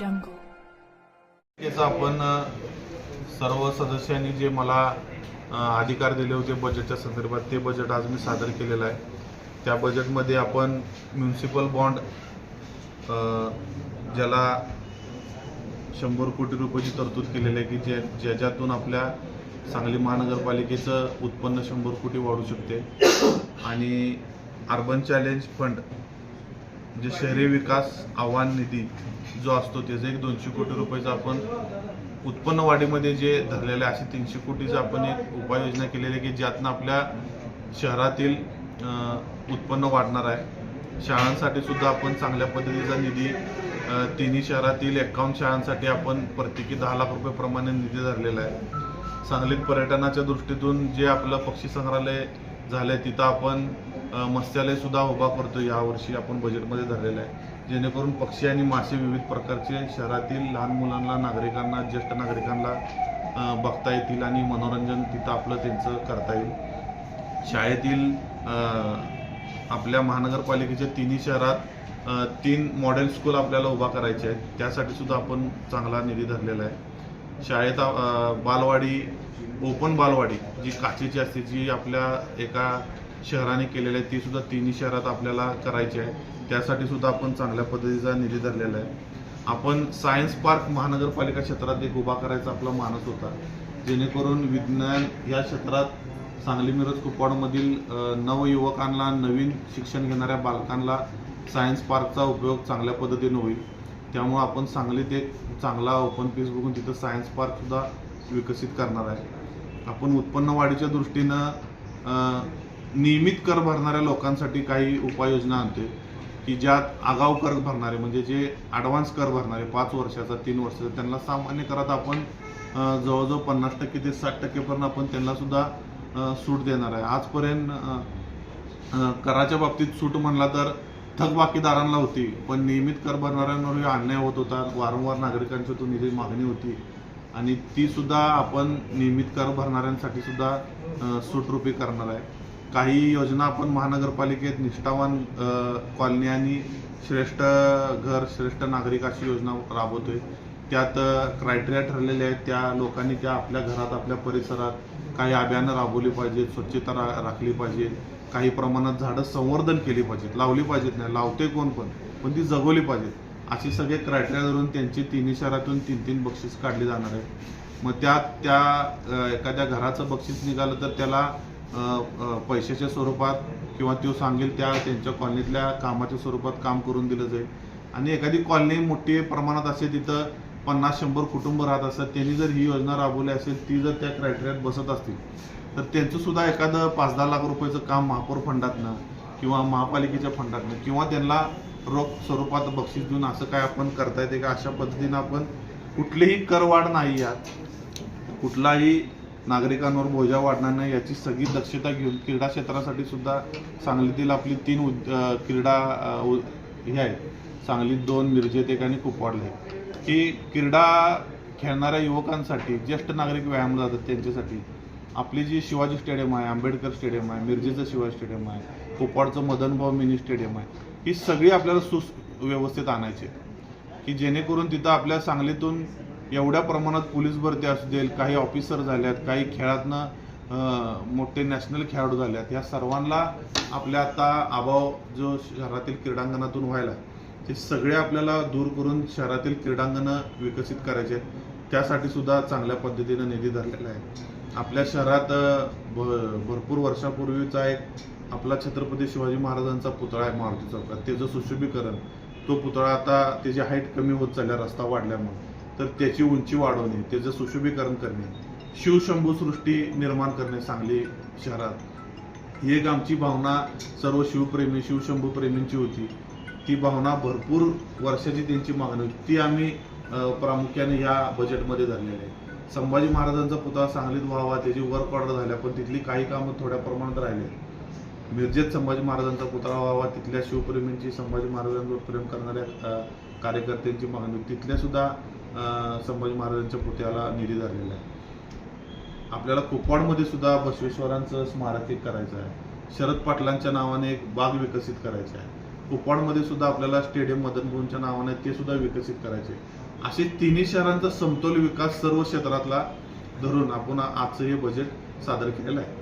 याचा आपण सर्व सदस्यांनी जे मला अधिकार दिले होते बजेटच्या संदर्भात, ते बजेट आज मी सादर केलेलं आहे. त्या बजेटमध्ये आपण म्युनिसिपल बॉन्ड ज्याला 100 कोटी रुपयाची तरतूद केलेली आहे, की ज्याच्यातून आपल्या सांगली महानगरपालिकेचं उत्पन्न 100 कोटी वाढू शकते. आणि अर्बन चॅलेंज फंड जे शहरी विकास आव्हान निधी जो असतो त्याचं एक 200 कोटी रुपयाचं आपण उत्पन्न वाढीमध्ये जे धरलेले असे 300 कोटीचं आपण एक उपाययोजना केलेली आहे, की ज्यातनं आपल्या शहरातील उत्पन्न वाढणार आहे. शाळांसाठी सुद्धा आपण चांगल्या पद्धतीचा निधी तिन्ही शहरातील 51 शाळांसाठी आपण प्रत्येकी 10 लाख रुपये प्रमाणे निधी धरलेला आहे. सांगलीत पर्यटनाच्या दृष्टीतून जे आपलं पक्षी संग्रहालय झालं आहे तिथं आपण मत्स्यालय सुद्धा उभा करतो. यावर्षी आपण बजेटमध्ये धरलेलं आहे, जेणेकरून पक्षी आणि मासे विविध प्रकारचे शहरातील लहान मुलांना, नागरिकांना, ज्येष्ठ नागरिकांना बघता येतील आणि मनोरंजन तिथं आपलं त्यांचं करता येईल. शाळेतील आपल्या महानगरपालिकेच्या तिन्ही शहरात 3 मॉडेल स्कूल आपल्याला उभा करायचे आहेत. त्यासाठी सुद्धा आपण चांगला निधी धरलेला आहे. शाळेत बालवाडी, ओपन बालवाडी जी काचेची असते, जी आपल्या एका शहराने केलेली आहे, ती सुद्धा तिन्ही शहरात आपल्याला करायची आहे. त्यासाठी सुद्धा आपण चांगल्या पद्धतीचा निधी धरलेला आहे. आपण सायन्स पार्क महानगरपालिका क्षेत्रात एक उभा करायचा आपला मानस होता, जेणेकरून विज्ञान या क्षेत्रात सांगली मिरज कुपवाडमधील नवयुवकांना, नवीन शिक्षण घेणाऱ्या बालकांना सायन्स पार्कचा उपयोग चांगल्या पद्धतीने होईल. त्यामुळे आपण सांगलीत एक चांगला ओपन पीस बघून तिथं सायन्स पार्क सुद्धा विकसित करणार आहे. आपण उत्पन्न वाढीच्या दृष्टीनं नियमित कर भरणाऱ्या लोकांसाठी काही उपाययोजना आणते, की ज्यात आगाऊ कर भरणारे म्हणजे जे ॲडव्हान्स कर भरणारे 5 वर्षाचा, 3 वर्षाचा, त्यांना सामान्य करात आपण जवळजवळ 50% ते 60% पर्यंत आपण त्यांना सुद्धा सूट देणार आहे. आजपर्यंत कराच्या बाबतीत सूट म्हणला तर थकबाकीदारांना होती, पण नियमित कर भरणाऱ्यांवर अन्याय होत होता. वारंवार नागरिकांची तो निधी मागणी होती आणि ती सुद्धा आपण नियमित कर भरणाऱ्यांसाठी सुद्धा सूटरूपी करणार आहे. काही योजना आपण महानगरपालिकेत निष्ठावान कॉलनी आणि श्रेष्ठ घर, श्रेष्ठ नागरिक अशी योजना राबवतोय. त्यात क्रायटेरिया ठरलेले आहेत. त्या लोकांनी त्या आपल्या घरात, आपल्या परिसरात काही अभियानं राबवली पाहिजेत, स्वच्छता राखली पाहिजे, काही प्रमाणात झाडं संवर्धन केली पाहिजेत, लावली पाहिजेत, नाही लावते कोण पण ती जगवली पाहिजेत. अशी सगळे क्रायटेरिया धरून त्यांची तिन्ही शहरातून 3-3 बक्षीस काढली जाणार आहे. मग त्या एखाद्या घराचं बक्षीस निघालं तर त्याला पैशाच्या स्वरूपात किंवा तो सांगेल त्या त्यांच्या कॉलनीतल्या कामाच्या स्वरूपात काम करून दिलं जाईल. आणि एखादी कॉलनी मोठी प्रमाणात असेल, तिथं 50-100 कुटुंब राहत असतात, त्यांनी जर ही योजना राबवली असेल, ती जर त्या क्रायटेरियात बसत असतील तर त्यांचं सुद्धा एखादं 5-10 लाख रुपयाचं काम महापौर फंडातनं किंवा महापालिकेच्या फंडातनं किंवा त्यांना रोख स्वरूपात बक्षीस देऊन असं काय आपण करता येते का, अशा पद्धतीनं आपण कुठलीही करवाढ नाही, यात कुठलाही नागरिकांवर बोजा वाढणार नाही याची सगळी दक्षता घेऊन क्रीडा क्षेत्रासाठी सुद्धा सांगलीतील आपली 3 क्रीडा हे आहेत. सांगलीत 2, मिरजेत 1 आणि कुपवाडला 1, की क्रीडा खेळणाऱ्या युवकांसाठी, ज्येष्ठ नागरिक व्यायाम जातात त्यांच्यासाठी आपली जी शिवाजी स्टेडियम आहे, आंबेडकर स्टेडियम आहे, मिरजेचं शिवाजी स्टेडियम आहे, कुपवाडचं मदनभाऊ मिनी स्टेडियम आहे, ही सगळी आपल्याला सुव्यवस्थित आणायची, की जेणेकरून तिथं आपल्या सांगलीतून एवढ्या प्रमाणात पोलीस भरती असू देईल, काही ऑफिसर झाल्यात, काही खेळातनं मोठे नॅशनल खेळाडू झाल्यात, या सर्वांना आपल्या आता अभाव जो शहरातील क्रीडांगणातून व्हायला, ते सगळे आपल्याला दूर करून शहरातील क्रीडांगणं विकसित करायचे आहेत. त्यासाठी सुद्धा चांगल्या पद्धतीनं निधी धरलेला आहे. आपल्या शहरात भरपूर वर्षापूर्वीचा एक आपला छत्रपती शिवाजी महाराजांचा पुतळा आहे मारुती चौकात, त्याचं सुशोभीकरण, तो पुतळा आता त्याची हाईट कमी होत चालल्या रस्ता वाढल्यामुळे, तर त्याची उंची वाढवणे, त्याचं सुशोभीकरण करणे, शिवशंभू सृष्टी निर्माण करणे सांगली शहरात, ही एक आमची भावना सर्व शिवप्रेमी, शिवशंभू प्रेमींची होती. ती भावना भरपूर वर्षाची त्यांची मागणी होती, ती आम्ही प्रामुख्याने या बजेटमध्ये धरलेली आहे. संभाजी महाराजांचा पुतळा सांगलीत व्हावा, त्याची वर्क ऑर्डर झाल्या, पण तिथली काही कामं थोड्या प्रमाणात राहिले. मिरजेत संभाजी महाराजांचा पुतळा व्हावा, तिथल्या शिवप्रेमींची, संभाजी महाराजांवर प्रेम करणाऱ्या कार्यकर्त्यांची मागणी, तिथल्या सुद्धा संभाजी महाराजांच्या पुतळ्याला निधी धरलेला आहे. आपल्याला कुपवाडमध्ये सुद्धा बसवेश्वरांचं स्मारक एक करायचं आहे. शरद पाटलांच्या नावाने एक बाग विकसित करायची आहे. कुपवाडमध्ये सुद्धा आपल्याला स्टेडियम मदन मोहनच्या नावाने ते सुद्धा विकसित करायचे. असे तिन्ही शहरांचा समतोल विकास सर्व क्षेत्रातला धरून आपण आजचं हे बजेट सादर केलेलं आहे.